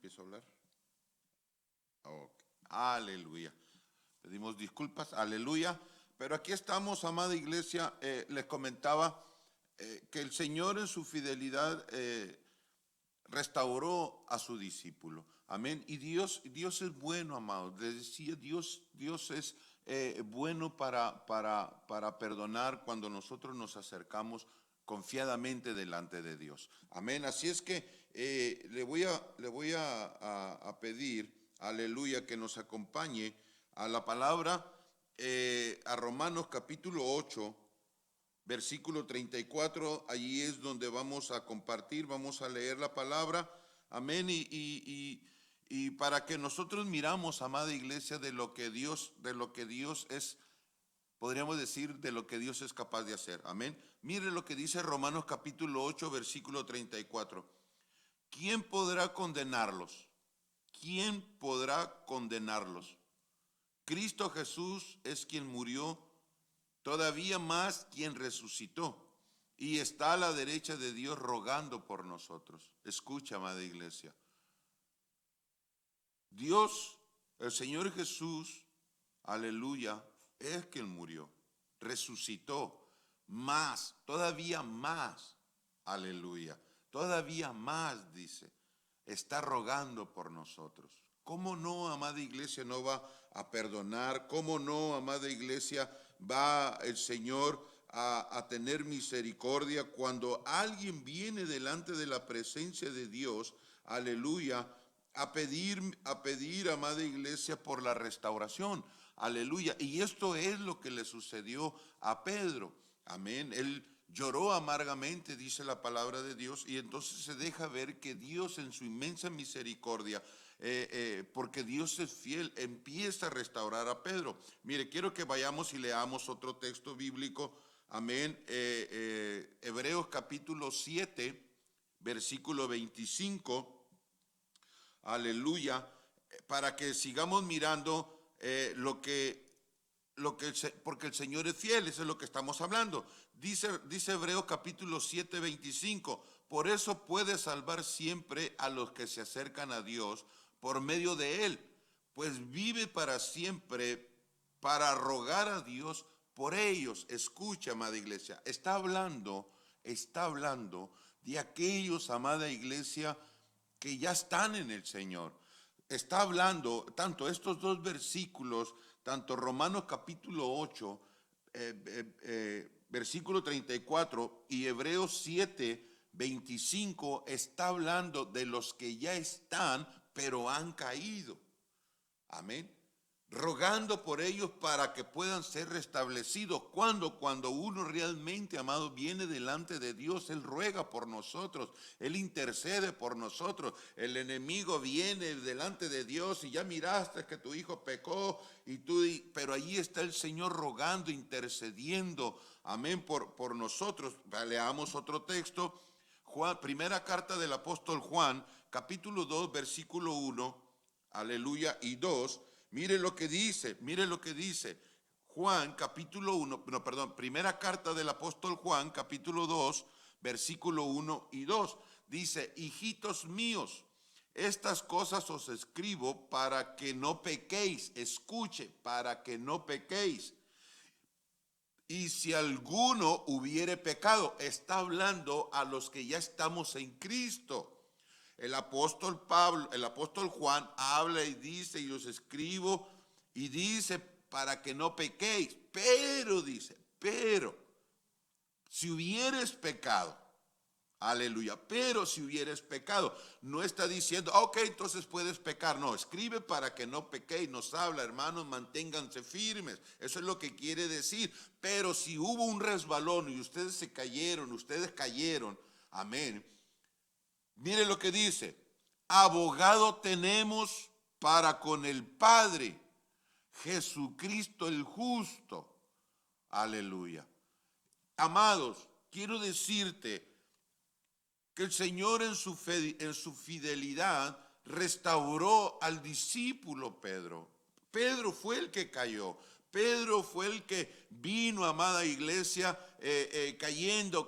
empiezo a hablar? Okay. Aleluya. Pedimos disculpas, aleluya. Pero aquí estamos, amada iglesia. Les comentaba que el Señor en su fidelidad restauró a su discípulo. Amén. Y Dios es bueno, amados. Les decía, Dios es bueno para perdonar cuando nosotros nos acercamos confiadamente delante de Dios. Amén. Así es que le voy a pedir, aleluya, que nos acompañe a la palabra, a Romanos capítulo 8, versículo 34. Allí es donde vamos a compartir, vamos a leer la palabra. Amén. Y para que nosotros miramos, amada iglesia, de lo que Dios es, podríamos decir, de lo que Dios es capaz de hacer. Amén. Mire lo que dice Romanos capítulo 8, versículo 34. ¿Quién podrá condenarlos? ¿Quién podrá condenarlos? Cristo Jesús es quien murió, todavía más quien resucitó y está a la derecha de Dios rogando por nosotros. Escucha, amada iglesia. Dios, el Señor Jesús, aleluya, es quien murió, resucitó, más, todavía más, aleluya, todavía más, dice, está rogando por nosotros. ¿Cómo no, amada iglesia, no va a perdonar? ¿Cómo no, amada iglesia, va el Señor a tener misericordia cuando alguien viene delante de la presencia de Dios, aleluya, a pedir, amada iglesia, por la restauración? Aleluya. Y esto es lo que le sucedió a Pedro. Amén. Él lloró amargamente, dice la palabra de Dios, y entonces se deja ver que Dios en su inmensa misericordia, porque Dios es fiel, empieza a restaurar a Pedro. Mire, quiero que vayamos y leamos otro texto bíblico. Amén. Hebreos capítulo 7, versículo 25. Aleluya, para que sigamos mirando porque el Señor es fiel, eso es lo que estamos hablando. Dice Hebreos capítulo 7, 25, por eso puede salvar siempre a los que se acercan a Dios por medio de Él, pues vive para siempre para rogar a Dios por ellos. Escucha, amada iglesia, está hablando de aquellos, amada iglesia, que ya están en el Señor. Está hablando, tanto estos dos versículos, tanto Romanos capítulo 8, versículo 34 y Hebreos 7, 25, está hablando de los que ya están, pero han caído. Amén. Rogando por ellos para que puedan ser restablecidos. Cuando uno realmente, amado, viene delante de Dios, Él ruega por nosotros, Él intercede por nosotros. El enemigo viene delante de Dios y ya miraste que tu hijo pecó, pero allí está el Señor rogando, intercediendo, amén, por nosotros. Leamos otro texto, primera carta del apóstol Juan, capítulo 2, versículo 1, aleluya, y 2. Mire lo que dice Juan capítulo 1, primera carta del apóstol Juan capítulo 2, versículo 1 y 2. Dice, hijitos míos, estas cosas os escribo para que no pequéis. Escuche, para que no pequéis. Y si alguno hubiere pecado, está hablando a los que ya estamos en Cristo. El apóstol Juan habla y dice, y os escribo, y dice, para que no pequéis. Pero, dice, si hubieres pecado, aleluya, pero si hubieres pecado, no está diciendo, ok, entonces puedes pecar. No, escribe para que no pequéis. Nos habla, hermanos, manténganse firmes. Eso es lo que quiere decir. Pero si hubo un resbalón y ustedes cayeron, amén. Mire lo que dice, abogado tenemos para con el Padre, Jesucristo el justo. Aleluya. Amados, quiero decirte que el Señor en su fidelidad restauró al discípulo Pedro. Pedro fue el que cayó. Pedro fue el que vino, amada iglesia, cayendo.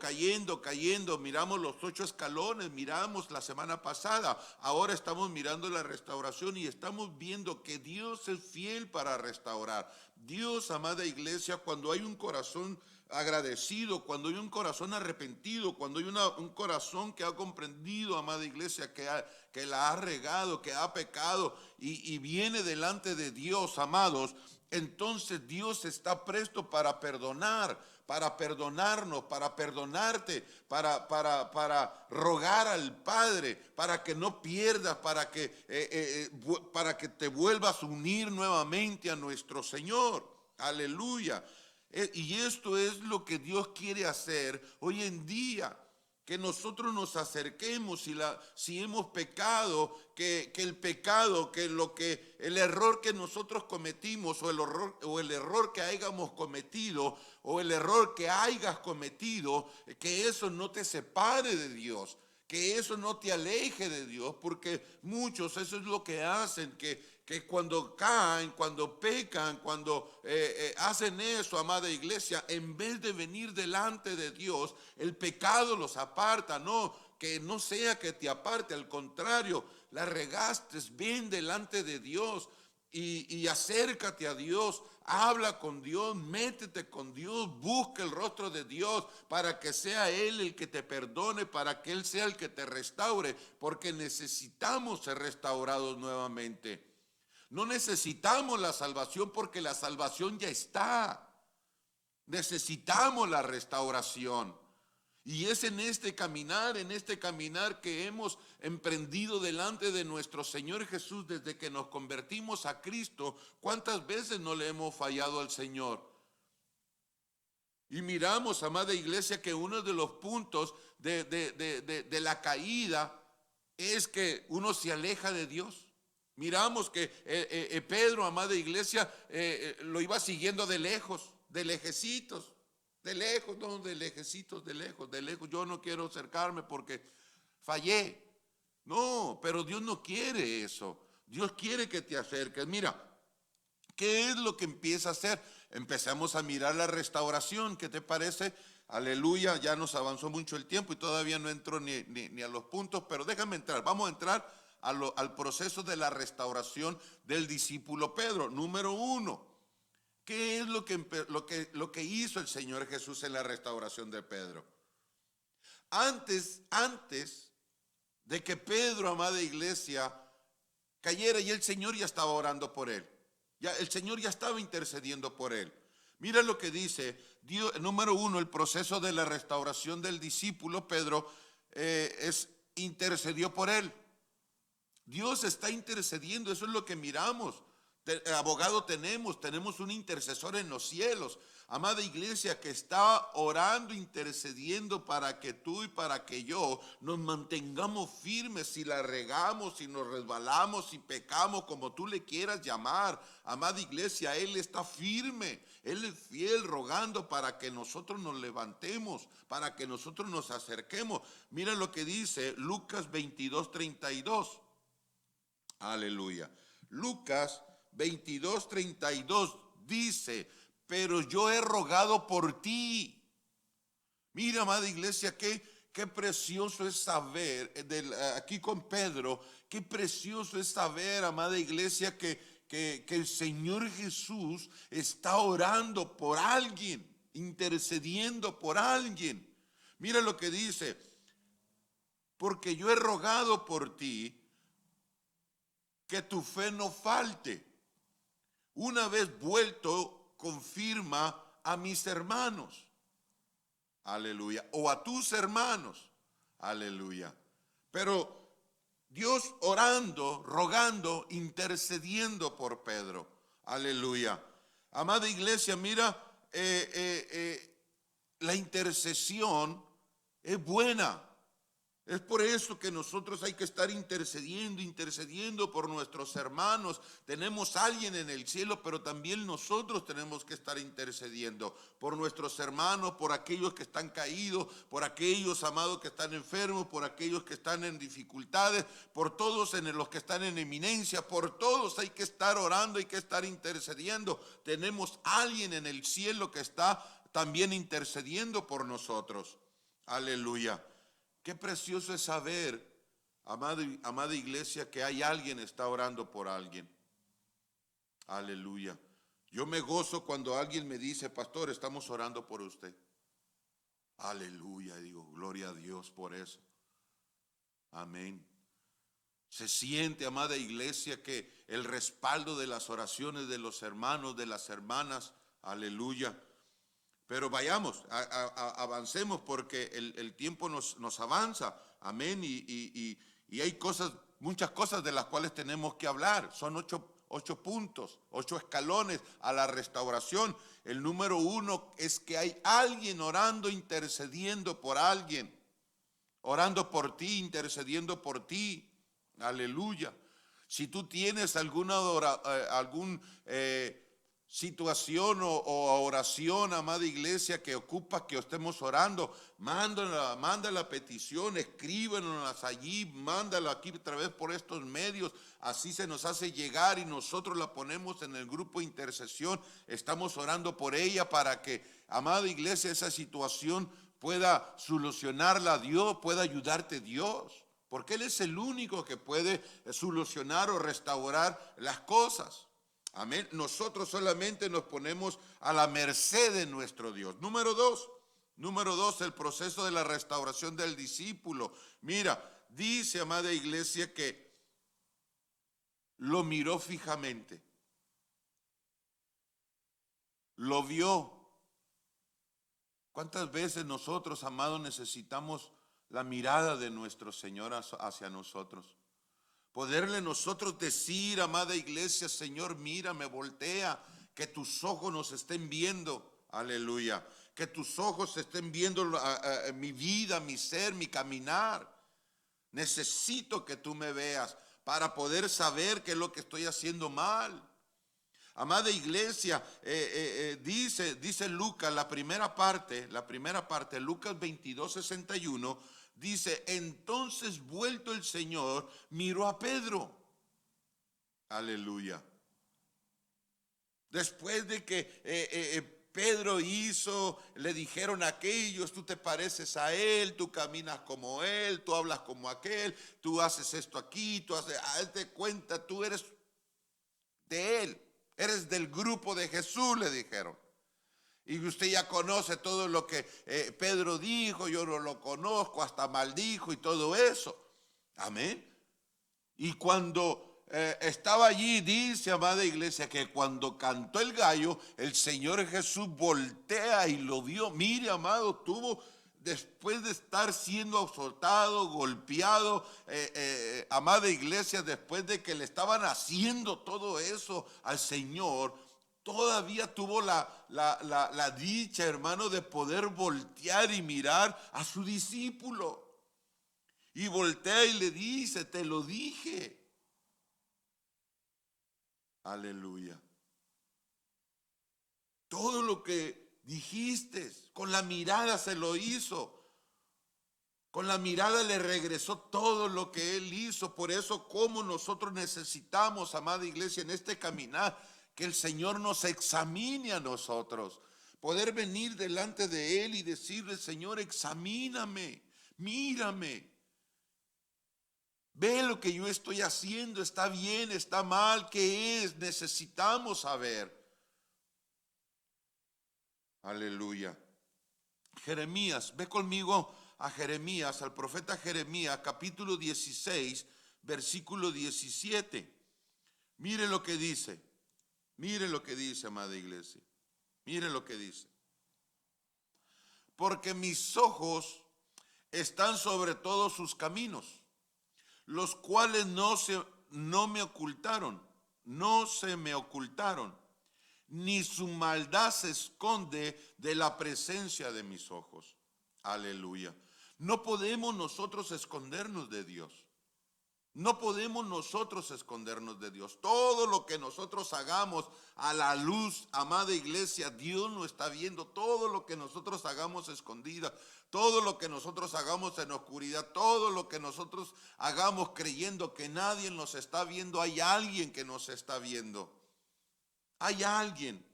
Miramos los 8 escalones, miramos la semana pasada. Ahora estamos mirando la restauración y estamos viendo que Dios es fiel para restaurar. Dios, amada iglesia, cuando hay un corazón agradecido, cuando hay un corazón arrepentido, cuando hay un corazón que ha comprendido, amada iglesia, que la ha regado, que ha pecado y viene delante de Dios, amados, entonces Dios está presto para perdonar, para perdonarnos, para perdonarte, para rogar al Padre, para que no pierdas, para que te vuelvas a unir nuevamente a nuestro Señor. Aleluya. Y esto es lo que Dios quiere hacer hoy en día, que nosotros nos acerquemos si hemos pecado, que el pecado, el error que nosotros cometimos o el error que hayamos cometido o el error que hayas cometido, que eso no te separe de Dios, que eso no te aleje de Dios, porque muchos eso es lo que hacen, que cuando caen, cuando pecan, cuando hacen eso, amada iglesia, en vez de venir delante de Dios, el pecado los aparta. No, que no sea que te aparte, al contrario, la regaste, ven delante de Dios y acércate a Dios, habla con Dios, métete con Dios, busca el rostro de Dios para que sea Él el que te perdone, para que Él sea el que te restaure, porque necesitamos ser restaurados nuevamente. No necesitamos la salvación porque la salvación ya está. Necesitamos la restauración. Y es en este caminar que hemos emprendido delante de nuestro Señor Jesús desde que nos convertimos a Cristo. ¿Cuántas veces no le hemos fallado al Señor? Y miramos, amada iglesia, que uno de los puntos de la caída es que uno se aleja de Dios. Miramos que Pedro, amada iglesia, lo iba siguiendo de lejos, de lejecitos, de lejos, no, de lejecitos, de lejos. Yo no quiero acercarme porque fallé. No, pero Dios no quiere eso. Dios quiere que te acerques. Mira, ¿qué es lo que empieza a hacer? Empezamos a mirar la restauración. ¿Qué te parece? Aleluya, ya nos avanzó mucho el tiempo y todavía no entro ni a los puntos, pero déjame entrar. Vamos a entrar al proceso de la restauración del discípulo Pedro. Número 1, ¿qué es lo que hizo el Señor Jesús en la restauración de Pedro? Antes de que Pedro, amada iglesia, cayera, y el Señor ya estaba orando por él. El Señor ya estaba intercediendo por él. Mira lo que dice, número 1, el proceso de la restauración del discípulo Pedro intercedió por él. Dios está intercediendo, eso es lo que miramos. Abogado tenemos un intercesor en los cielos, amada iglesia, que está orando, intercediendo para que tú y para que yo nos mantengamos firmes si la regamos, si nos resbalamos, si pecamos, como tú le quieras llamar. Amada iglesia, Él está firme, Él es fiel, rogando para que nosotros nos levantemos, para que nosotros nos acerquemos. Mira lo que dice Lucas 22:32. Aleluya. Lucas 22:32 dice, pero yo he rogado por ti. Mira, amada iglesia, qué precioso es saber, aquí con Pedro, qué precioso es saber, amada iglesia, que el Señor Jesús está orando por alguien, intercediendo por alguien. Mira lo que dice, porque yo he rogado por ti, que tu fe no falte. Una vez vuelto, confirma a mis hermanos. Aleluya. O a tus hermanos. Aleluya. Pero Dios orando, rogando, intercediendo por Pedro. Aleluya. Amada iglesia, mira, la intercesión es buena. Es por eso que nosotros hay que estar intercediendo por nuestros hermanos. Tenemos a alguien en el cielo, pero también nosotros tenemos que estar intercediendo por nuestros hermanos, por aquellos que están caídos, por aquellos, amados, que están enfermos, por aquellos que están en dificultades, por todos los que están en eminencia, por todos hay que estar orando, hay que estar intercediendo. Tenemos a alguien en el cielo que está también intercediendo por nosotros. Aleluya. Qué precioso es saber, amada iglesia, que hay alguien que está orando por alguien. Aleluya. Yo me gozo cuando alguien me dice, pastor, estamos orando por usted. Aleluya. Digo, gloria a Dios por eso. Amén. Se siente, amada iglesia, que el respaldo de las oraciones de los hermanos, de las hermanas, aleluya. Pero vayamos, avancemos porque el tiempo nos avanza, amén, y hay muchas cosas de las cuales tenemos que hablar. Son ocho puntos, 8 escalones a la restauración. El número 1 es que hay alguien orando, intercediendo por alguien, orando por ti, intercediendo por ti, aleluya. Si tú tienes algún situación o oración, amada iglesia, que ocupa que estemos orando, manda la petición, escríbenos allí, mándala aquí otra vez por estos medios, así se nos hace llegar y nosotros la ponemos en el grupo de intercesión. Estamos orando por ella para que, amada iglesia, esa situación pueda solucionarla Dios, pueda ayudarte Dios, porque Él es el único que puede solucionar o restaurar las cosas. Amén. Nosotros solamente nos ponemos a la merced de nuestro Dios. Número dos, el proceso de la restauración del discípulo. Mira, dice, amada iglesia, que lo miró fijamente. Lo vio. ¿Cuántas veces nosotros, amados, necesitamos la mirada de nuestro Señor hacia nosotros? Poderle nosotros decir, amada iglesia, Señor, mírame, voltea, que tus ojos nos estén viendo, aleluya, que tus ojos estén viendo mi vida, mi ser, mi caminar. Necesito que tú me veas para poder saber qué es lo que estoy haciendo mal. Amada iglesia, dice Lucas, la primera parte, Lucas 22:61, dice, entonces vuelto el Señor, miró a Pedro. Aleluya. Después de que Pedro le dijeron a aquellos, tú te pareces a él, tú caminas como él, tú hablas como aquel, tú haces esto aquí, hazte cuenta, tú eres de él, eres del grupo de Jesús, le dijeron. Y usted ya conoce todo lo que Pedro dijo, yo no lo conozco, hasta maldijo y todo eso. Amén. Y cuando estaba allí, dice, amada iglesia, que cuando cantó el gallo, el Señor Jesús voltea y lo vio. Mire, amado, después de estar siendo azotado, golpeado, amada iglesia, después de que le estaban haciendo todo eso al Señor, todavía tuvo la dicha, hermano, de poder voltear y mirar a su discípulo. Y voltea y le dice, te lo dije. Aleluya. Todo lo que dijiste, con la mirada se lo hizo. Con la mirada le regresó todo lo que él hizo. Por eso, como nosotros necesitamos, amada iglesia, en este caminar, que el Señor nos examine a nosotros. Poder venir delante de Él y decirle, Señor, examíname, mírame. Ve lo que yo estoy haciendo, está bien, está mal, ¿qué es? Necesitamos saber. Aleluya. Jeremías, ve conmigo a Jeremías, al profeta Jeremías, capítulo 16, versículo 17. Mire lo que dice. Mire lo que dice, amada iglesia. Mire lo que dice. Porque mis ojos están sobre todos sus caminos, los cuales no se me ocultaron, ni su maldad se esconde de la presencia de mis ojos. Aleluya. No podemos nosotros escondernos de Dios. No podemos nosotros escondernos de Dios. Todo lo que nosotros hagamos a la luz, amada iglesia, Dios lo está viendo. Todo lo que nosotros hagamos escondida, todo lo que nosotros hagamos en oscuridad, todo lo que nosotros hagamos creyendo que nadie nos está viendo, hay alguien que nos está viendo. Hay alguien.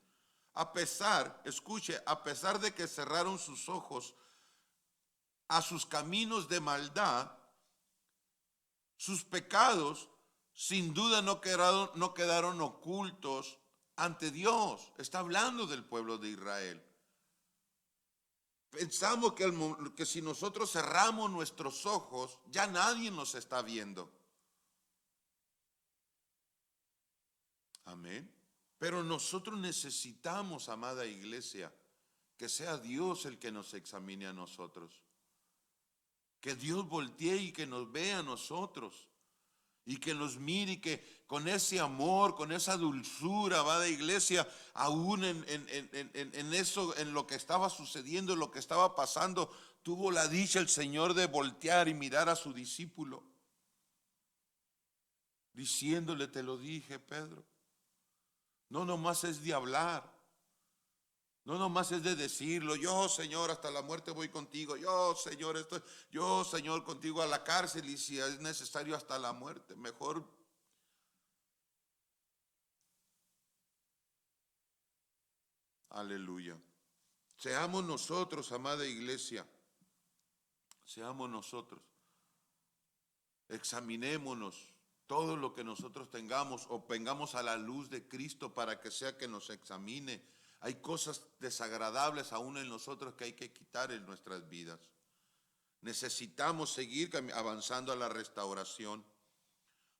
Escuche, a pesar de que cerraron sus ojos a sus caminos de maldad, sus pecados sin duda no quedaron ocultos ante Dios. Está hablando del pueblo de Israel. Pensamos que si nosotros cerramos nuestros ojos, ya nadie nos está viendo. Amén. Pero nosotros necesitamos, amada iglesia, que sea Dios el que nos examine a nosotros. Que Dios voltee y que nos vea a nosotros. Y que nos mire y que con ese amor, con esa dulzura, amada iglesia, aún en eso, en lo que estaba sucediendo, en lo que estaba pasando, tuvo la dicha el Señor de voltear y mirar a su discípulo, diciéndole: te lo dije, Pedro. No nomás es de hablar, no nomás es de decirlo: yo, Señor, hasta la muerte voy contigo, yo, Señor, yo, Señor, contigo a la cárcel, y si es necesario hasta la muerte, mejor. Aleluya. Seamos nosotros, amada iglesia, seamos nosotros. Examinémonos todo lo que nosotros tengamos, o vengamos a la luz de Cristo para que sea que nos examine. Hay cosas desagradables aún en nosotros que hay que quitar en nuestras vidas. Necesitamos seguir avanzando a la restauración.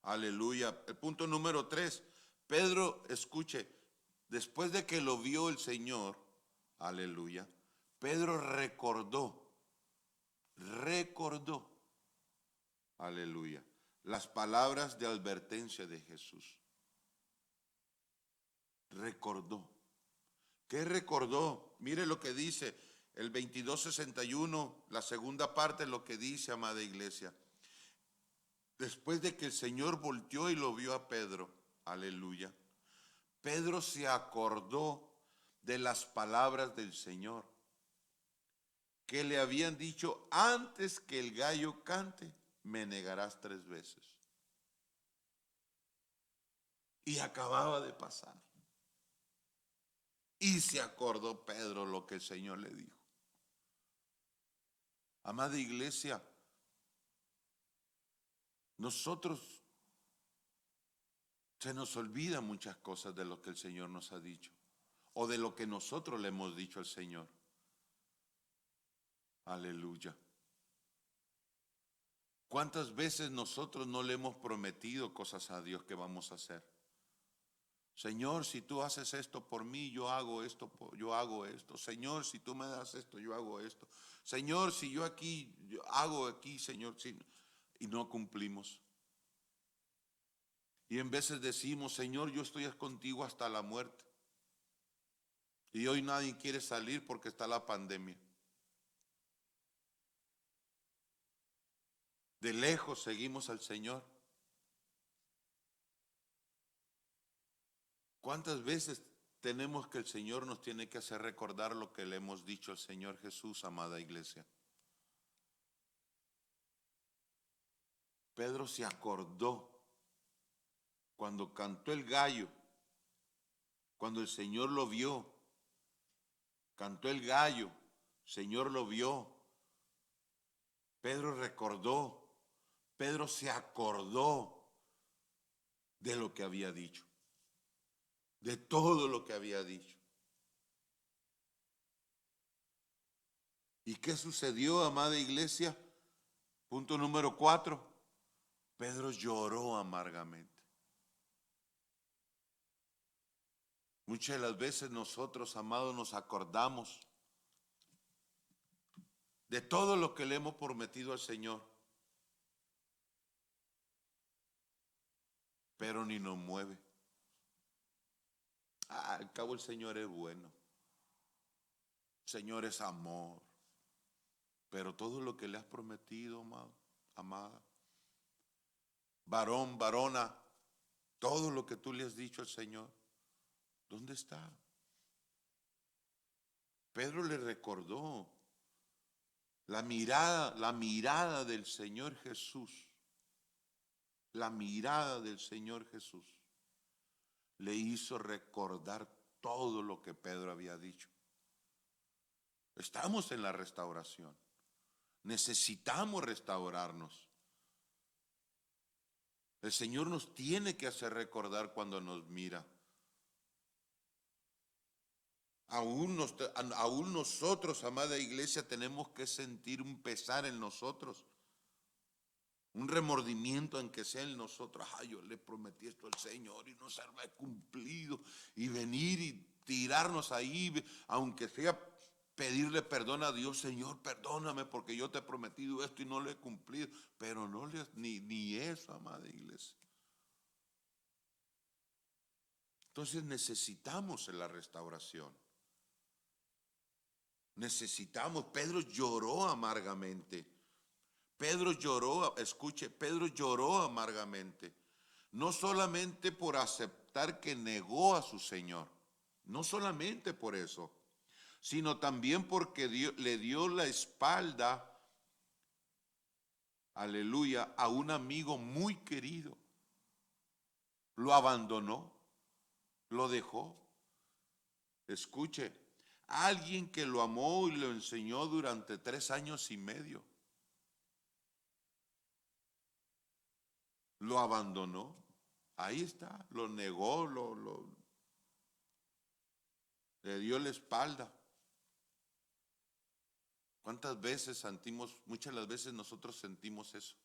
Aleluya. El punto número 3. Pedro, escuche, después de que lo vio el Señor, aleluya, Pedro recordó, aleluya, las palabras de advertencia de Jesús. Recordó. ¿Qué recordó? Mire lo que dice el 22:61, la segunda parte, lo que dice, amada iglesia. Después de que el Señor volteó y lo vio a Pedro, aleluya, Pedro se acordó de las palabras del Señor que le habían dicho: antes que el gallo cante, me negarás 3 veces. Y acababa de pasar. Y se acordó Pedro lo que el Señor le dijo. Amada iglesia, nosotros se nos olvidan muchas cosas de lo que el Señor nos ha dicho, o de lo que nosotros le hemos dicho al Señor. Aleluya. ¿Cuántas veces nosotros no le hemos prometido cosas a Dios que vamos a hacer? Señor, si tú haces esto por mí, yo hago esto, yo hago esto. Señor, si tú me das esto, yo hago esto. Señor, si yo hago aquí, Señor, y no cumplimos. Y en veces decimos: Señor, yo estoy contigo hasta la muerte. Y hoy nadie quiere salir porque está la pandemia. De lejos seguimos al Señor. ¿Cuántas veces tenemos que el Señor nos tiene que hacer recordar lo que le hemos dicho al Señor Jesús, amada iglesia? Pedro se acordó cuando cantó el gallo, cuando el Señor lo vio, cantó el gallo, Señor lo vio. Pedro recordó, Pedro se acordó de lo que había dicho, de todo lo que había dicho. ¿Y qué sucedió, amada iglesia? Punto número 4. Pedro lloró amargamente. Muchas de las veces nosotros, amados, nos acordamos de todo lo que le hemos prometido al Señor, pero ni nos mueve. Al cabo el Señor es bueno, el Señor es amor, Pero todo lo que le has prometido, amado, amada, varón, varona, todo lo que tú le has dicho al Señor, ¿dónde está? Pedro le recordó la mirada del Señor Jesús, la mirada del Señor Jesús le hizo recordar todo lo que Pedro había dicho. Estamos en la restauración. Necesitamos restaurarnos. El Señor nos tiene que hacer recordar cuando nos mira. Aún nosotros, amada iglesia, tenemos que sentir un pesar en nosotros, un remordimiento en que sea en nosotros. Ay, yo le prometí esto al Señor y no se lo he cumplido. Y venir y tirarnos ahí, aunque sea pedirle perdón a Dios. Señor, perdóname porque yo te he prometido esto y no lo he cumplido. Pero no ni eso, amada iglesia. Entonces necesitamos la restauración. Necesitamos. Pedro lloró amargamente. Pedro lloró, escuche, Pedro lloró amargamente. No solamente por aceptar que negó a su Señor. No solamente por eso, sino también porque le dio la espalda, aleluya, a un amigo muy querido. Lo abandonó, lo dejó. Escuche, alguien que lo amó y lo enseñó durante 3 años y medio. Lo abandonó. Ahí está, lo negó, le dio la espalda. ¿Cuántas veces sentimos, muchas de las veces nosotros sentimos eso?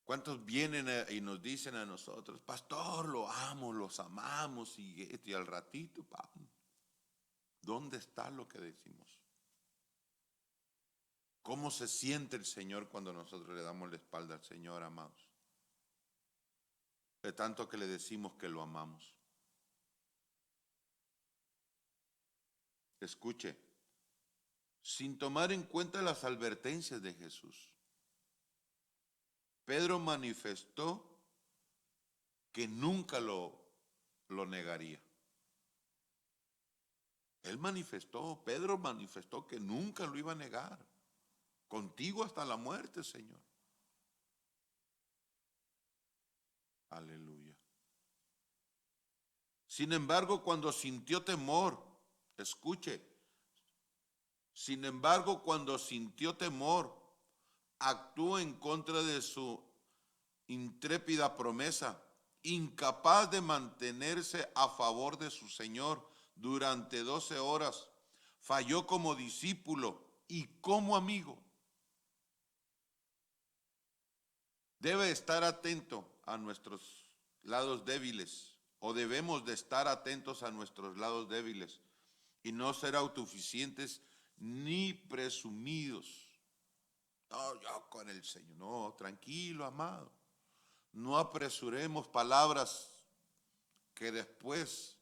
¿Cuántos vienen y nos dicen a nosotros, pastor, lo amo, los amamos y al ratito, ¿dónde está lo que decimos? ¿Cómo se siente el Señor cuando nosotros le damos la espalda al Señor, amados? De tanto que le decimos que lo amamos. Escuche, sin tomar en cuenta las advertencias de Jesús, Pedro manifestó que nunca lo negaría. Pedro manifestó que nunca lo iba a negar. Contigo hasta la muerte, Señor. Aleluya. Sin embargo, cuando sintió temor, escuche, sin embargo, cuando sintió temor, actuó en contra de su intrépida promesa, incapaz de mantenerse a favor de su Señor durante 12 horas, falló como discípulo y como amigo. Debe estar atento a nuestros lados débiles, o debemos de estar atentos a nuestros lados débiles y no ser autosuficientes ni presumidos. No, yo con el Señor. No, tranquilo, amado. No apresuremos palabras que después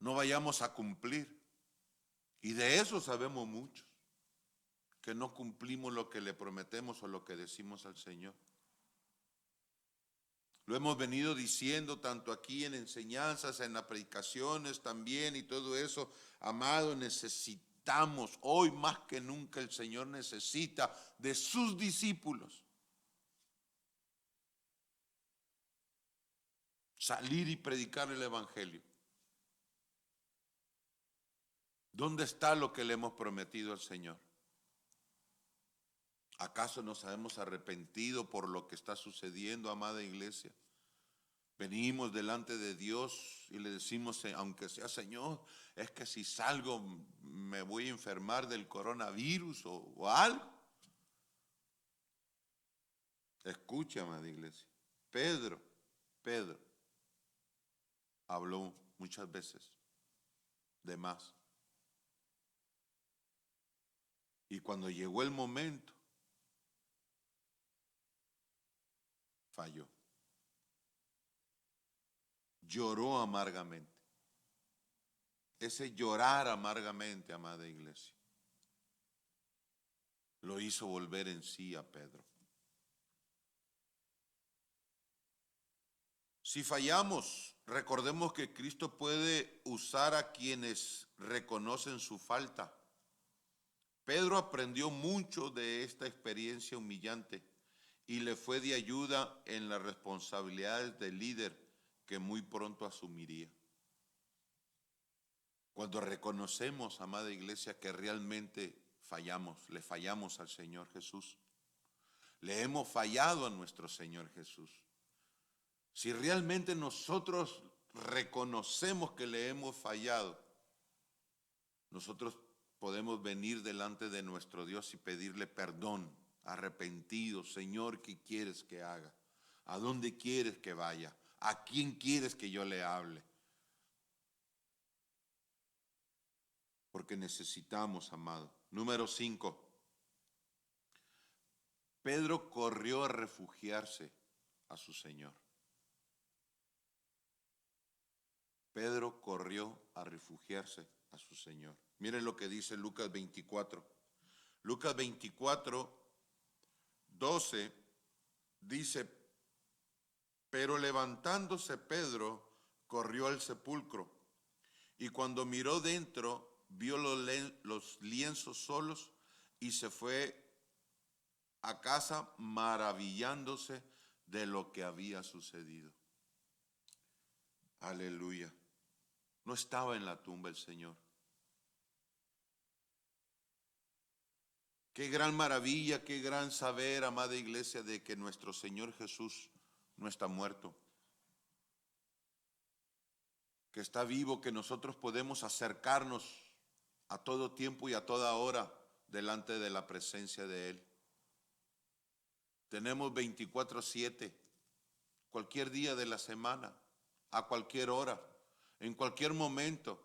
no vayamos a cumplir. Y de eso sabemos muchos, que no cumplimos lo que le prometemos o lo que decimos al Señor. Lo hemos venido diciendo tanto aquí en enseñanzas, en las predicaciones también y todo eso. Amado, necesitamos, hoy más que nunca el Señor necesita de sus discípulos salir y predicar el Evangelio. ¿Dónde está lo que le hemos prometido al Señor? ¿Acaso nos hemos arrepentido por lo que está sucediendo, amada iglesia? Venimos delante de Dios y le decimos, aunque sea Señor, es que si salgo me voy a enfermar del coronavirus o algo. Escucha, amada iglesia. Pedro habló muchas veces de más. Y cuando llegó el momento, falló. Lloró amargamente. ese llorar amargamente, amada iglesia, lo hizo volver en sí a Pedro. Si fallamos, recordemos que Cristo puede usar a quienes reconocen su falta. Pedro aprendió mucho de esta experiencia humillante y le fue de ayuda en las responsabilidades de líder que muy pronto asumiría. Cuando reconocemos, amada iglesia, que realmente fallamos, le fallamos al Señor Jesús, le hemos fallado a nuestro Señor Jesús. Si realmente nosotros reconocemos que le hemos fallado, nosotros podemos venir delante de nuestro Dios y pedirle perdón, arrepentido. Señor, ¿qué quieres que haga? ¿A dónde quieres que vaya? ¿A quién quieres que yo le hable? Porque necesitamos, amado. Número 5. Pedro corrió a refugiarse a su Señor. Pedro corrió a refugiarse a su Señor. Miren lo que dice Lucas 24. Lucas 24, 12 dice: pero levantándose Pedro, corrió al sepulcro, y cuando miró dentro, vio los lienzos solos, y se fue a casa maravillándose de lo que había sucedido. Aleluya. No estaba en la tumba el Señor. Qué gran maravilla, qué gran saber, amada iglesia, de que nuestro Señor Jesús no está muerto, que está vivo, que nosotros podemos acercarnos a todo tiempo y a toda hora delante de la presencia de Él. Tenemos 24/7, cualquier día de la semana, a cualquier hora, en cualquier momento.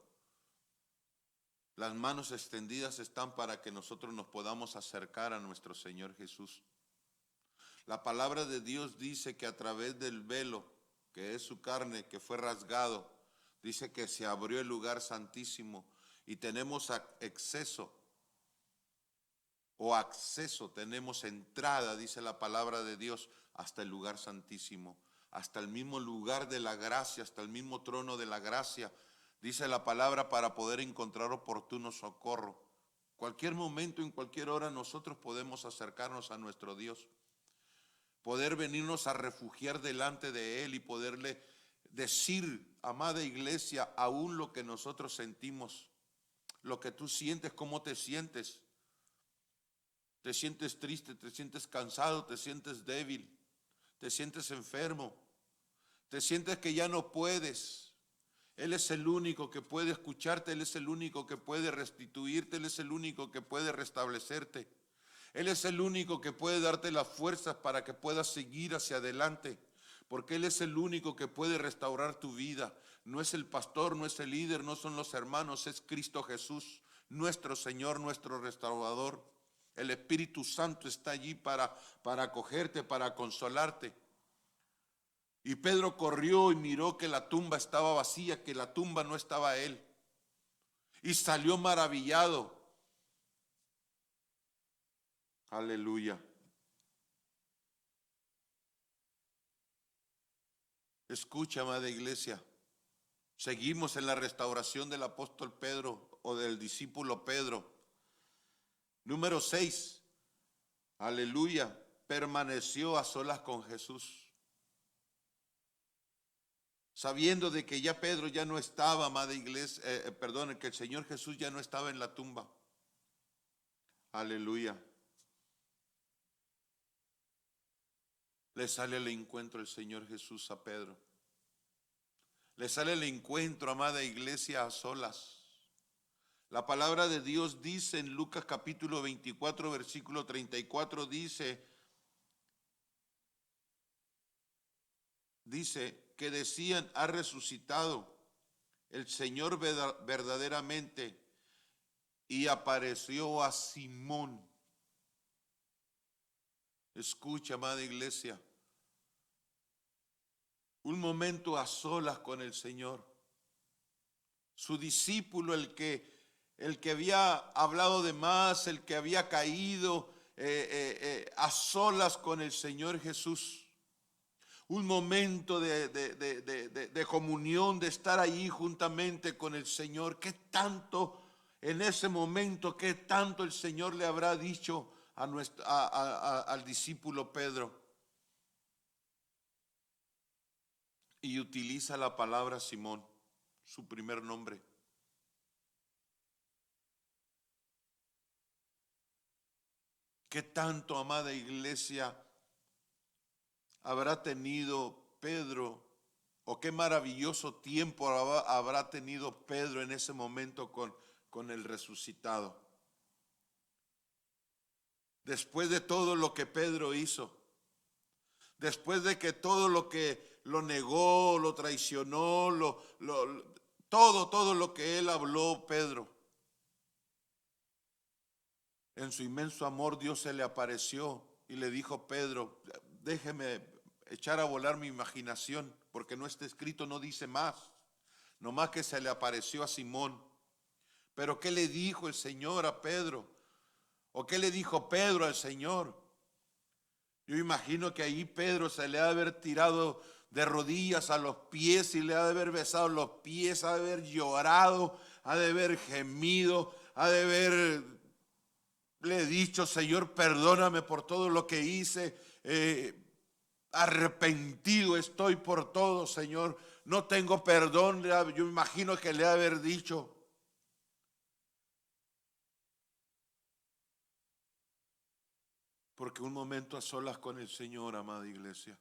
Las manos extendidas están para que nosotros nos podamos acercar a nuestro Señor Jesús. La palabra de Dios dice que a través del velo, que es su carne, que fue rasgado, dice que se abrió el lugar santísimo y tenemos acceso, tenemos entrada, dice la palabra de Dios, hasta el lugar santísimo, hasta el mismo lugar de la gracia, hasta el mismo trono de la gracia. Dice la palabra, para poder encontrar oportuno socorro. Cualquier momento, en cualquier hora, nosotros podemos acercarnos a nuestro Dios, poder venirnos a refugiar delante de Él y poderle decir, amada iglesia, aún lo que nosotros sentimos, lo que tú sientes, cómo te sientes. Te sientes triste, te sientes cansado, te sientes débil, te sientes enfermo, te sientes que ya no puedes. Él es el único que puede escucharte, Él es el único que puede restituirte, Él es el único que puede restablecerte. Él es el único que puede darte las fuerzas para que puedas seguir hacia adelante, porque Él es el único que puede restaurar tu vida. No es el pastor, no es el líder, no son los hermanos, es Cristo Jesús, nuestro Señor, nuestro restaurador. El Espíritu Santo está allí para acogerte, para consolarte. Y Pedro corrió y miró que la tumba estaba vacía, que la tumba no estaba él. Y salió maravillado. Aleluya. Escucha, amada iglesia. Seguimos en la restauración del apóstol Pedro o del discípulo Pedro. Número 6. Aleluya. Permaneció a solas con Jesús. Sabiendo de que ya Pedro ya no estaba, amada iglesia, que el Señor Jesús ya no estaba en la tumba. Aleluya. Le sale al encuentro el Señor Jesús a Pedro. Le sale al encuentro, amada iglesia, a solas. La palabra de Dios dice en Lucas capítulo 24, versículo 34, dice que decían: ha resucitado el Señor verdaderamente y apareció a Simón. Escucha, amada iglesia, un momento a solas con el Señor. su discípulo, el que había hablado de más, el que había caído a solas con el Señor Jesús. Un momento de comunión, de estar ahí juntamente con el Señor. ¿Qué tanto en ese momento, qué tanto el Señor le habrá dicho al discípulo Pedro? Y utiliza la palabra Simón, su primer nombre. ¿Qué tanto, amada iglesia, habrá tenido Pedro, o qué maravilloso tiempo habrá tenido Pedro en ese momento con el resucitado? Después de todo lo que Pedro hizo, después de que todo lo que lo negó, lo traicionó, todo lo que él habló, Pedro, en su inmenso amor Dios se le apareció y le dijo: Pedro, déjeme echar a volar mi imaginación, porque no está escrito, no dice más, nomás que se le apareció a Simón. Pero ¿qué le dijo el Señor a Pedro? ¿O qué le dijo Pedro al Señor? Yo imagino que ahí Pedro se le ha de haber tirado de rodillas a los pies y le ha de haber besado los pies, ha de haber llorado, ha de haber gemido, ha de haber le he dicho: Señor, perdóname por todo lo que hice, arrepentido estoy por todo, Señor, no tengo perdón. Yo imagino que le ha de haber dicho. Porque un momento a solas con el Señor, amada iglesia,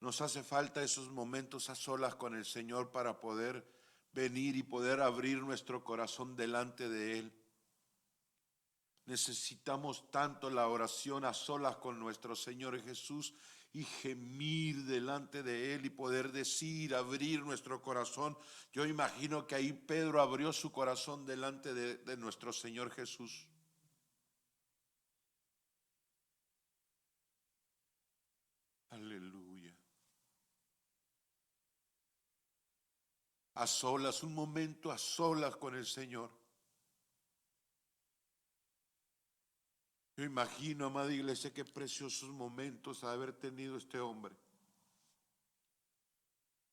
nos hace falta esos momentos a solas con el Señor para poder venir y poder abrir nuestro corazón delante de Él. Necesitamos tanto la oración a solas con nuestro Señor Jesús y gemir delante de Él y poder decir, abrir nuestro corazón. Yo imagino que ahí Pedro abrió su corazón delante de nuestro Señor Jesús. Aleluya. A solas, un momento a solas con el Señor. Yo imagino, amada iglesia, qué preciosos momentos ha haber tenido este hombre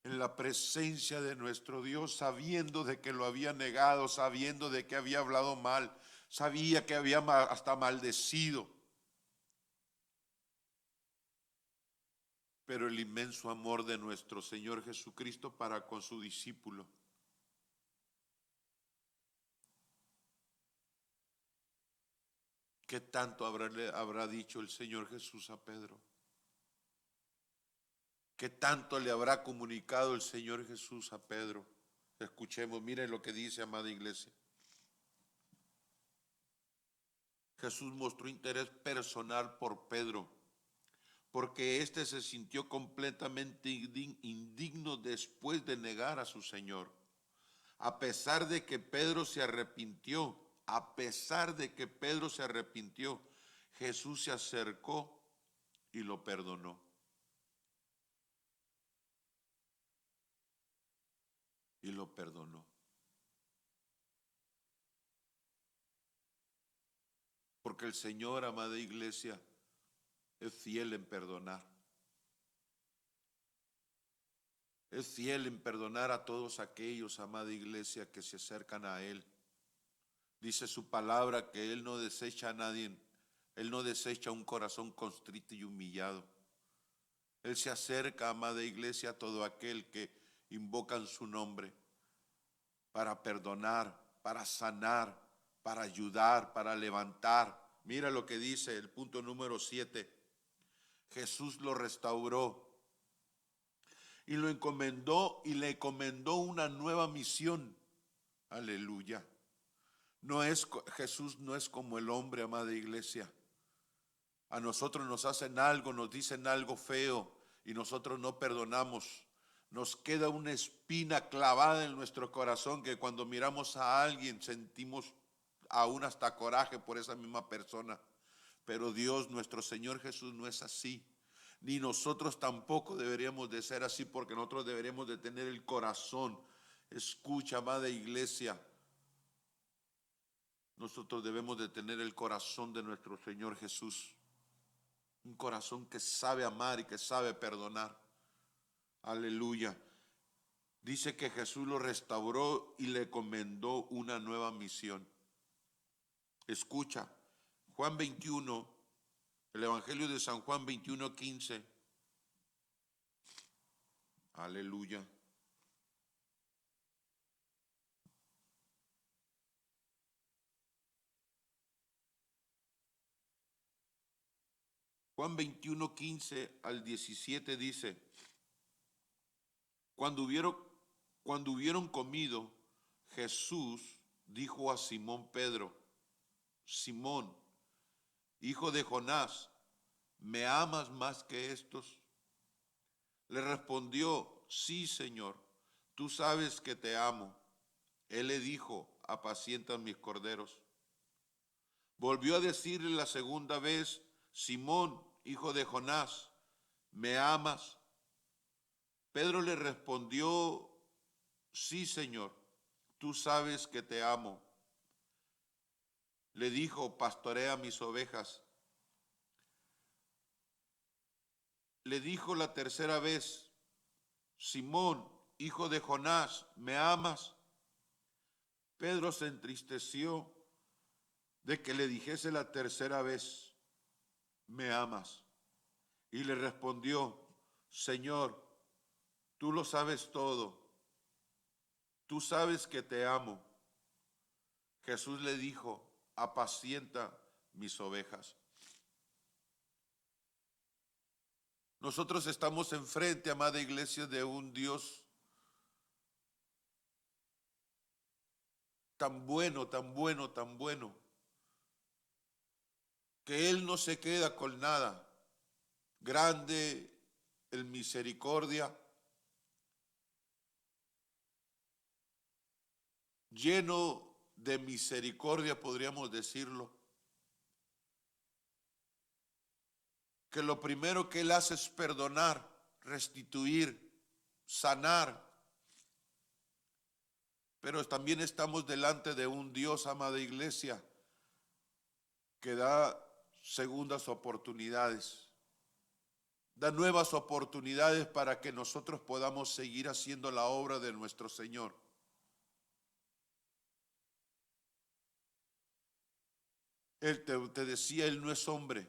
en la presencia de nuestro Dios, sabiendo de que lo había negado, sabiendo de que había hablado mal, sabía que había hasta maldecido. Pero el inmenso amor de nuestro Señor Jesucristo para con su discípulo. ¿Qué tanto habrá dicho el Señor Jesús a Pedro? ¿Qué tanto le habrá comunicado el Señor Jesús a Pedro? Escuchemos, miren lo que dice, amada iglesia. Jesús mostró interés personal por Pedro, porque éste se sintió completamente indigno después de negar a su Señor. A pesar de que Pedro se arrepintió, Jesús se acercó y lo perdonó. Y lo perdonó. Porque el Señor, amada iglesia, es fiel en perdonar. Es fiel en perdonar a todos aquellos, amada iglesia, que se acercan a Él. Dice su palabra que Él no desecha a nadie. Él no desecha un corazón contrito y humillado. Él se acerca, amada iglesia, a todo aquel que invocan su nombre para perdonar, para sanar, para ayudar, para levantar. Mira lo que dice el punto número 7. Jesús lo restauró y lo encomendó y le encomendó una nueva misión. Aleluya. Jesús no es como el hombre, amada iglesia. A nosotros nos hacen algo, nos dicen algo feo y nosotros no perdonamos. Nos queda una espina clavada en nuestro corazón que cuando miramos a alguien sentimos aún hasta coraje por esa misma persona. Pero Dios, nuestro Señor Jesús, no es así. Ni nosotros tampoco deberíamos de ser así, porque nosotros deberíamos de tener el corazón Escucha, amada iglesia, nosotros debemos de tener el corazón de nuestro Señor Jesús. Un corazón que sabe amar y que sabe perdonar. Aleluya. Dice que Jesús lo restauró y le encomendó una nueva misión. Escucha, Juan 21, el Evangelio de San Juan 21:15. Aleluya. Juan 21:15 al 17 dice, cuando hubieron comido, Jesús dijo a Simón Pedro, Simón, hijo de Jonás, ¿me amas más que estos? Le respondió, sí, Señor, tú sabes que te amo. Él le dijo, apacienta mis corderos. Volvió a decirle la segunda vez, Simón, hijo de Jonás, ¿me amas? Pedro le respondió, sí, Señor, tú sabes que te amo. Le dijo, pastorea mis ovejas. Le dijo la tercera vez, Simón, hijo de Jonás, ¿me amas? Pedro se entristeció de que le dijese la tercera vez, ¿me amas? Y le respondió, Señor, tú lo sabes todo, tú sabes que te amo. Jesús le dijo, apacienta mis ovejas. Nosotros estamos enfrente, amada iglesia, de un Dios tan bueno, tan bueno, tan bueno, que Él no se queda con nada. Grande en misericordia, lleno de misericordia, podríamos decirlo, que lo primero que Él hace es perdonar, restituir, sanar. Pero también estamos delante de un Dios, amada iglesia, que da segundas oportunidades, da nuevas oportunidades para que nosotros podamos seguir haciendo la obra de nuestro Señor. Él te decía, Él no es hombre.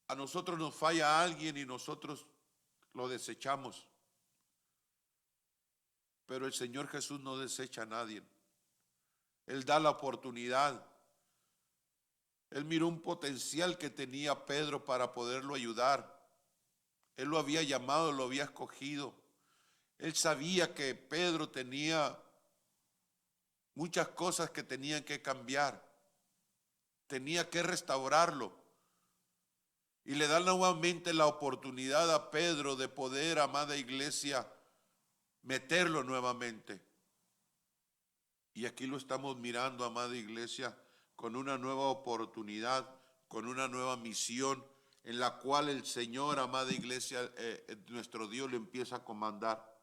A nosotros nos falla alguien y nosotros lo desechamos. Pero el Señor Jesús no desecha a nadie. Él da la oportunidad. Él miró un potencial que tenía Pedro para poderlo ayudar. Él lo había llamado, lo había escogido. Él sabía que Pedro tenía muchas cosas que tenían que cambiar. Tenía que restaurarlo. Y le da nuevamente la oportunidad a Pedro de poder, amada iglesia, meterlo nuevamente. Y aquí lo estamos mirando, amada iglesia, con una nueva oportunidad, con una nueva misión, en la cual el Señor, amada iglesia, nuestro Dios lo empieza a comandar.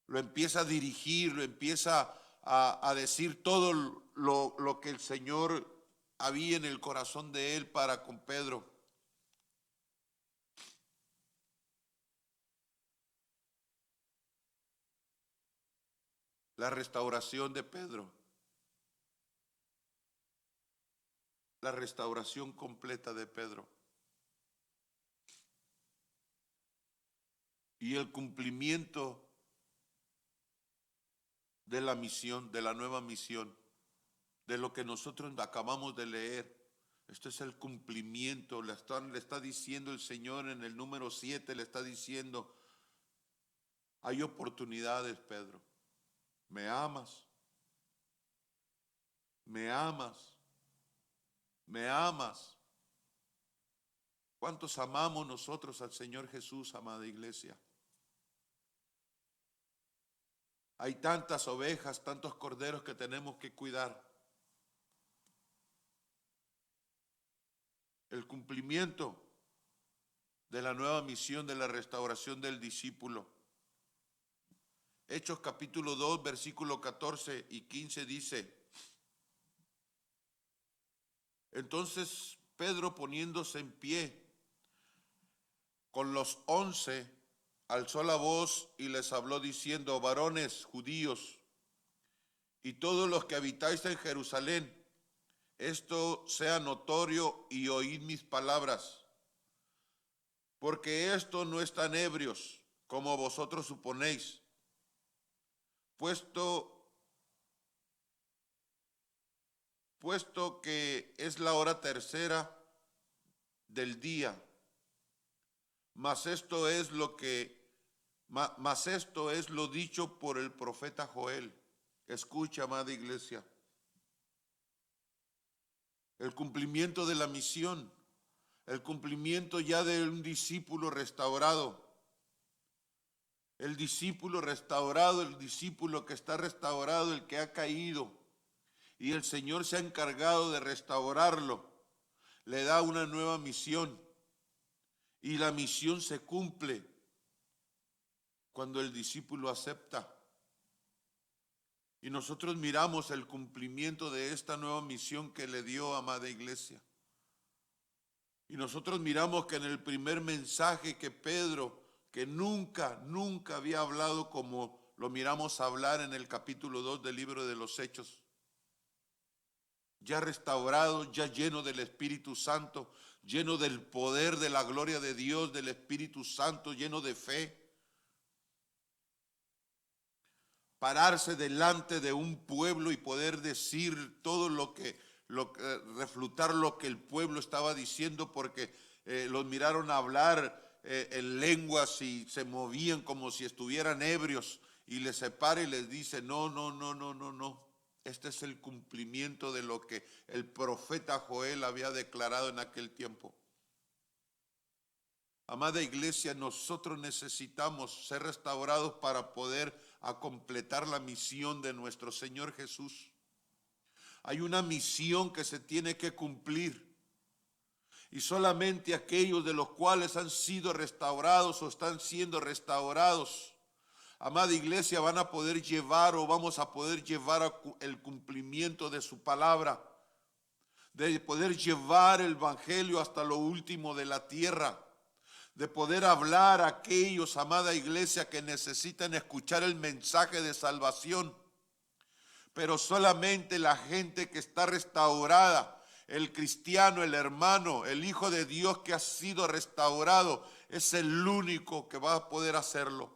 Lo empieza a dirigir, lo empieza a decir todo lo que el Señor había en el corazón de él para con Pedro. La restauración de Pedro, la restauración completa de Pedro y el cumplimiento de la misión, de la nueva misión, de lo que nosotros acabamos de leer. Esto es el cumplimiento, le está diciendo el Señor en el número 7, le está diciendo, hay oportunidades, Pedro. ¿Me amas? ¿Me amas? ¿Me amas? ¿Cuántos amamos nosotros al Señor Jesús, amada iglesia? Hay tantas ovejas, tantos corderos que tenemos que cuidar. El cumplimiento de la nueva misión de la restauración del discípulo. Hechos capítulo 2, versículo 14 y 15 dice: entonces Pedro, poniéndose en pie con los 11, alzó la voz y les habló diciendo: varones judíos y todos los que habitáis en Jerusalén, esto sea notorio y oíd mis palabras, porque esto no están ebrios, como vosotros suponéis, puesto que es la hora tercera del día. Mas esto es lo dicho por el profeta Joel. Escucha, amada iglesia, el cumplimiento de la misión, el cumplimiento ya de un discípulo restaurado. El discípulo restaurado, el discípulo que está restaurado, el que ha caído, y el Señor se ha encargado de restaurarlo, le da una nueva misión, y la misión se cumple cuando el discípulo acepta. Y nosotros miramos el cumplimiento de esta nueva misión que le dio, amada iglesia. Y nosotros miramos que en el primer mensaje que Pedro, que nunca había hablado como lo miramos hablar en el capítulo 2 del libro de los Hechos, ya restaurado, ya lleno del Espíritu Santo, lleno del poder de la gloria de Dios, del Espíritu Santo, lleno de fe, pararse delante de un pueblo y poder decir todo reflutar lo que el pueblo estaba diciendo, porque los miraron hablar en lenguas y se movían como si estuvieran ebrios, y les separa y les dice: no. Este es el cumplimiento de lo que el profeta Joel había declarado en aquel tiempo. Amada iglesia, nosotros necesitamos ser restaurados para poder completar la misión de nuestro Señor Jesús. Hay una misión que se tiene que cumplir, y solamente aquellos de los cuales han sido restaurados o están siendo restaurados, amada iglesia, van a poder llevar o vamos a poder llevar el cumplimiento de su palabra, de poder llevar el evangelio hasta lo último de la tierra, de poder hablar a aquellos, amada iglesia, que necesitan escuchar el mensaje de salvación. Pero solamente la gente que está restaurada, el cristiano, el hermano, el hijo de Dios que ha sido restaurado, es el único que va a poder hacerlo.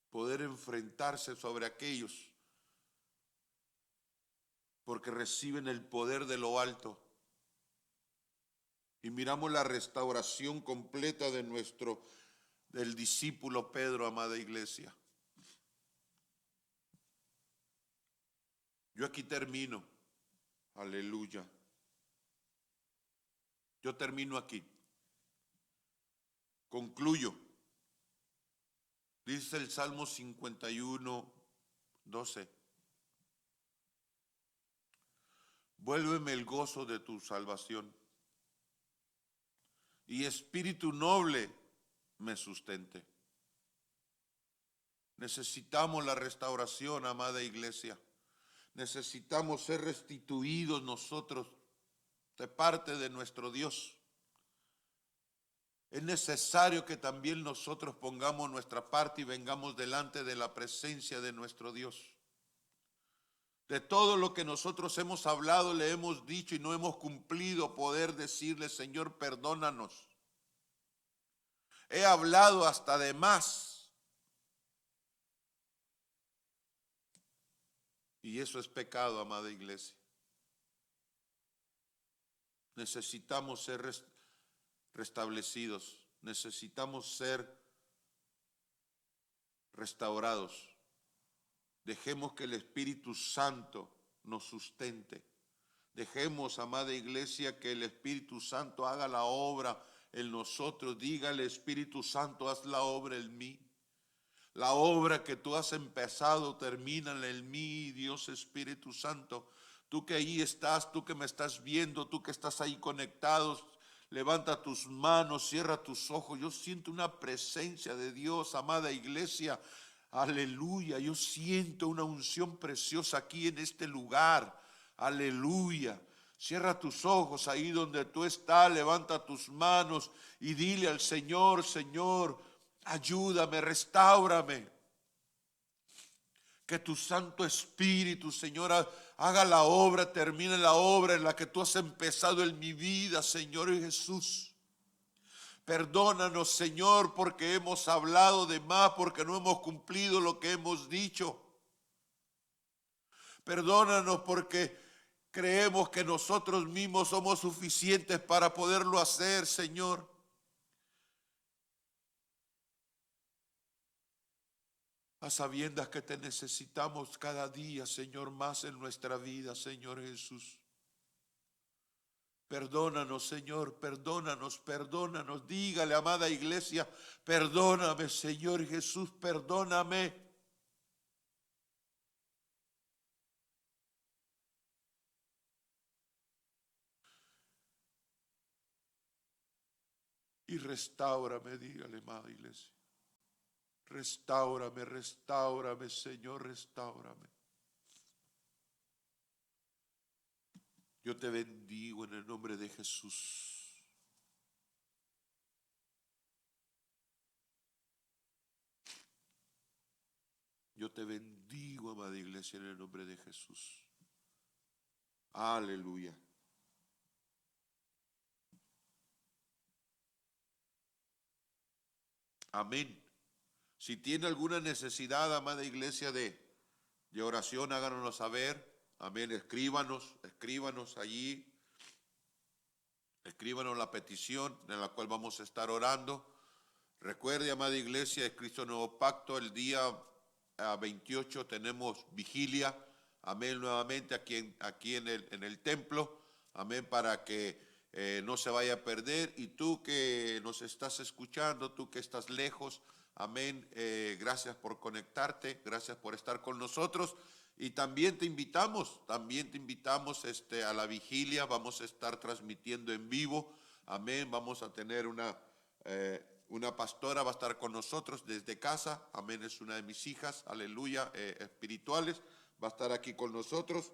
Poder enfrentarse sobre aquellos, porque reciben el poder de lo alto. Y miramos la restauración completa del discípulo Pedro, amada iglesia. Yo aquí termino. Aleluya. Yo termino aquí. Concluyo. Dice el Salmo 51, 12. Vuélveme el gozo de tu salvación, y espíritu noble me sustente. Necesitamos la restauración, amada iglesia. Necesitamos ser restituidos nosotros de parte de nuestro Dios. Es necesario que también nosotros pongamos nuestra parte y vengamos delante de la presencia de nuestro Dios. De todo lo que nosotros hemos hablado, le hemos dicho y no hemos cumplido, poder decirle: Señor, perdónanos. He hablado hasta de más. Y eso es pecado, amada iglesia. Necesitamos ser restablecidos. Necesitamos ser restaurados. Dejemos que el Espíritu Santo nos sustente. Dejemos, amada iglesia, que el Espíritu Santo haga la obra en nosotros. Dígale: Espíritu Santo, haz la obra en mí. La obra que tú has empezado, termínala en mí, Dios Espíritu Santo. Tú que ahí estás, tú que me estás viendo, tú que estás ahí conectados, Levanta tus manos, cierra tus ojos. Yo siento una presencia de Dios, amada iglesia. Aleluya. Yo siento una unción preciosa aquí en este lugar. Aleluya. Cierra tus ojos ahí donde tú estás. Levanta tus manos y dile al Señor: Señor, ayúdame, restáurame. Que tu Santo Espíritu, Señor, haga la obra, termine la obra en la que tú has empezado en mi vida, Señor Jesús. Perdónanos, Señor, porque hemos hablado de más, porque no hemos cumplido lo que hemos dicho. Perdónanos porque creemos que nosotros mismos somos suficientes para poderlo hacer, Señor. A sabiendas que te necesitamos cada día, Señor, más en nuestra vida, Señor Jesús. Perdónanos, Señor, perdónanos, perdónanos. Dígale, amada iglesia: perdóname, Señor Jesús, perdóname. Y restáurame, dígale, amada iglesia. Restáurame, restáurame, Señor, restáurame. Yo te bendigo en el nombre de Jesús. Yo te bendigo, amada iglesia, en el nombre de Jesús. Aleluya. Amén. Si tiene alguna necesidad, amada iglesia, de oración, háganoslo saber. Amén. Escríbanos allí. Escríbanos la petición en la cual vamos a estar orando. Recuerde, amada iglesia, es Cristo Nuevo Pacto. El día 28 tenemos vigilia. Amén. Nuevamente aquí en el templo. Amén. Para que no se vaya a perder. Y tú que nos estás escuchando, tú que estás lejos, amén, gracias por conectarte, gracias por estar con nosotros. Y también te invitamos a la vigilia. Vamos a estar transmitiendo en vivo, amén. Vamos a tener una pastora, va a estar con nosotros desde casa, amén. Es una de mis hijas, aleluya, espirituales, va a estar aquí con nosotros,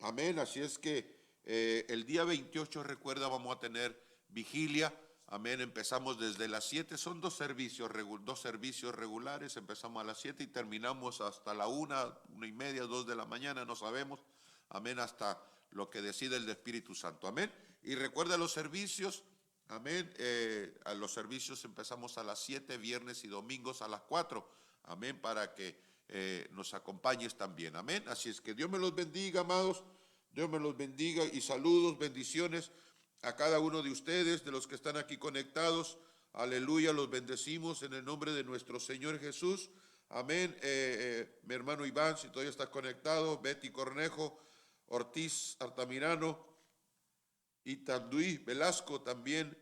amén. Así es que el día 28, recuerda, vamos a tener vigilia. Amén. Empezamos desde las 7. Son dos servicios regulares. Empezamos a las 7 y terminamos hasta la 1:30, 2 de la mañana, no sabemos. Amén. Hasta lo que decida el Espíritu Santo. Amén. Y recuerda los servicios. Amén. A los servicios empezamos a las 7, viernes y domingos a las 4. Amén. Para que nos acompañes también. Amén. Así es que Dios me los bendiga, amados. Dios me los bendiga y saludos, bendiciones a cada uno de ustedes, de los que están aquí conectados. Aleluya, los bendecimos en el nombre de nuestro Señor Jesús. Amén. Mi hermano Iván, si todavía está conectado, Betty Cornejo, Ortiz Altamirano y Tanduí Velasco también,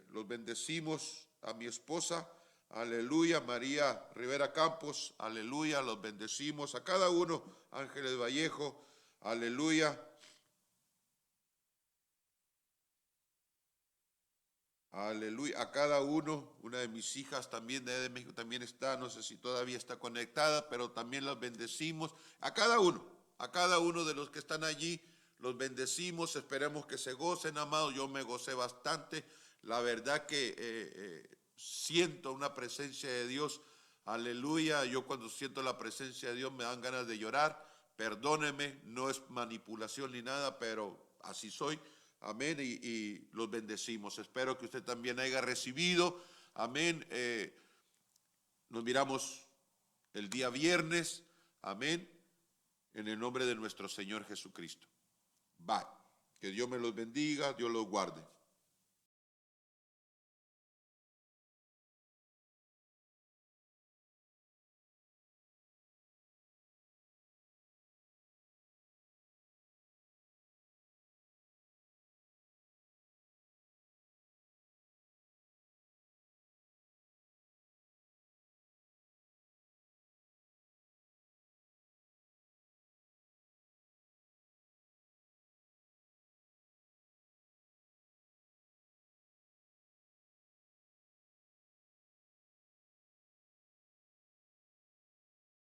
los bendecimos. A mi esposa, aleluya, María Rivera Campos, aleluya, los bendecimos. A cada uno, Ángeles Vallejo, aleluya. Aleluya, a cada uno. Una de mis hijas también de México también está, no sé si todavía está conectada, pero también los bendecimos. A cada uno de los que están allí, los bendecimos. Esperemos que se gocen, amados. Yo me gocé bastante. La verdad que siento una presencia de Dios. Aleluya, yo cuando siento la presencia de Dios me dan ganas de llorar. Perdóneme, no es manipulación ni nada, pero así soy. Amén, y los bendecimos. Espero que usted también haya recibido. Amén. Nos miramos el día viernes. Amén. En el nombre de nuestro Señor Jesucristo. Bye. Que Dios me los bendiga, Dios los guarde.